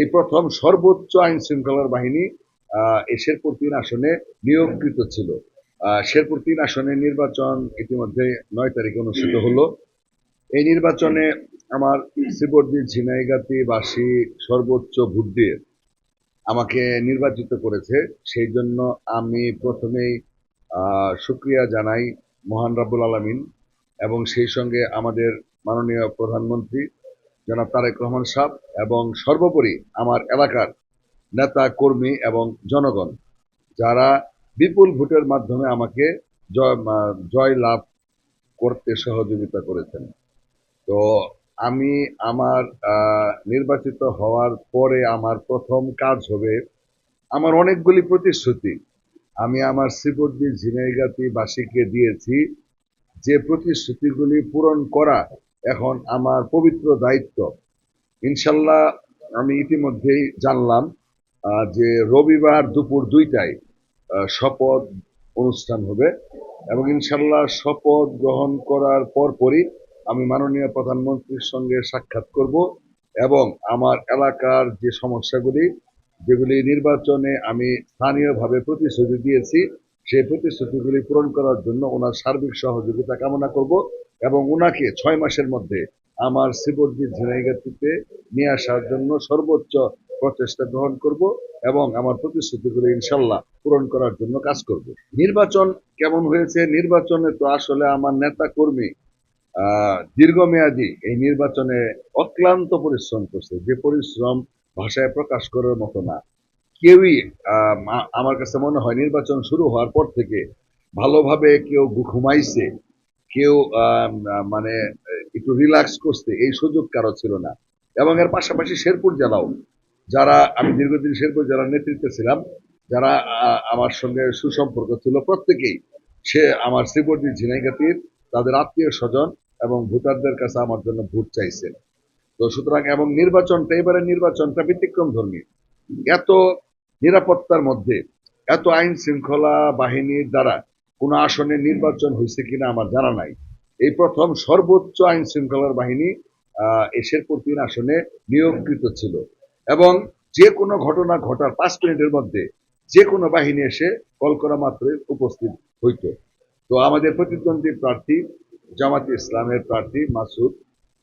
এই প্রথম সর্বোচ্চ আইন শৃঙ্খলার বাহিনী এই শেরপুর ৩ আসনে নিয়োগকৃত ছিল। শেরপুর ৩ আসনে নির্বাচন ইতিমধ্যে ৯ তারিখে অনুষ্ঠিত হলো। এই নির্বাচনে আমার শ্রীবর্দী ঝিনাইগাতিবাসী সর্বোচ্চ ভোট দিয়ে আমাকে নির্বাচিত করেছে। সেই জন্য আমি প্রথমেই শুকরিয়া জানাই মহান রাব্বুল আলামিন এবং সেই সঙ্গে আমাদের মাননীয় প্রধানমন্ত্রী জনাব তারেক রহমান সাহেব এবং সর্বোপরি আমার এলাকার নেতা কর্মী এবং জনগণ যারা বিপুল ভোটের মাধ্যমে আমাকে জয় লাভ করতে সহযোগিতা করেছেন। তো আমি আমার নির্বাচিত হওয়ার পরে আমার প্রথম কাজ হবে আমার অনেকগুলি প্রতিশ্রুতি আমি আমার শ্রীবর্দী ঝিনাইগাতিবাসীকে দিয়েছি। যে প্রতিশ্রুতিগুলি পূরণ করা এখন আমার পবিত্র দায়িত্ব। ইনশাল্লাহ আমি ইতিমধ্যেই জানলাম যে রবিবার দুপুর ২টায় শপথ অনুষ্ঠান হবে এবং ইনশাল্লাহ শপথ গ্রহণ করার পরপরই আমি মাননীয় প্রধানমন্ত্রীর সঙ্গে সাক্ষাৎ করব এবং আমার এলাকার যে সমস্যাগুলি যেগুলি নির্বাচনে আমি স্থানীয়ভাবে প্রতিশ্রুতি দিয়েছি সেই প্রতিশ্রুতিগুলি পূরণ করার জন্য ওনার সার্বিক সহযোগিতা কামনা করব এবং ওনাকে ৬ মাসের মধ্যে আমার শ্রীবর্দী ঝিনাইগাতিতে নিয়ে আসার জন্য সর্বোচ্চ প্রচেষ্টা গ্রহণ করব এবং আমার প্রতিশ্রুতিগুলো ইনশাল্লাহ পূরণ করার জন্য কাজ করব। নির্বাচন কেমন হয়েছে? নির্বাচনে তো আসলে আমার নেতা কর্মী দীর্ঘমেয়াদী এই নির্বাচনে অক্লান্ত পরিশ্রম করছে, যে পরিশ্রম ভাষায় প্রকাশ করার মতো না। কেউই আমার কাছে মনে হয় নির্বাচন শুরু হওয়ার পর থেকে ভালোভাবে কেউ ঘুমাইছে, কেউ মানে একটু রিল্যাক্স করছে এই সুযোগ কারো ছিল না। এবং এর পাশাপাশি শেরপুর জেলাও যারা আমি দীর্ঘদিন শেরপুর জেলার নেতৃত্বে ছিলাম, যারা আমার সঙ্গে সুসম্পর্ক ছিল প্রত্যেকেই সে আমার শ্রীবর্দী ঝিনাইগাতির তাদের আত্মীয় স্বজন এবং ভোটারদের কাছে আমার জন্য ভোট চাইছে। তো সুতরাং এবং নির্বাচনটা এবারের নির্বাচনটা ব্যতিক্রম ধর্মী। এত নিরাপত্তার মধ্যে এত আইন শৃঙ্খলা বাহিনীর দ্বারা কোন আসনে নির্বাচন হয়েছে কিনা আমার জানা নাই। এই প্রথম সর্বোচ্চ আইন শৃঙ্খলার বাহিনী শেরপুর ৩ আসনে নিয়োগকৃত ছিল এবং যে কোনো ঘটনা ঘটার ৫ মিনিটের মধ্যে যে কোনো বাহিনী এসে কল করা মাত্রই উপস্থিত হইত। তো আমাদের প্রতিদ্বন্দ্বী প্রার্থী জামাতে ইসলামের প্রার্থী মাসুদ,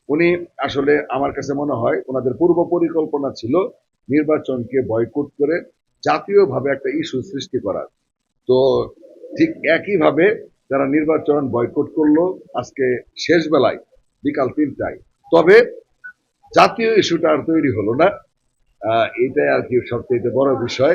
উনি আসলে আমার কাছে মনে হয় ওনাদের পূর্ব পরিকল্পনা ছিল নির্বাচনকে বয়কট করে জাতীয়ভাবে একটা ইস্যু সৃষ্টি করার। তো ঠিক একইভাবে যারা নির্বাচন বয়কট করলো আজকে শেষ বেলায় বিকাল ৩টায়। তবে জাতীয় ইস্যুটা আর তৈরি হলো না, এটাই আর কি সবচেয়ে বড় বিষয়।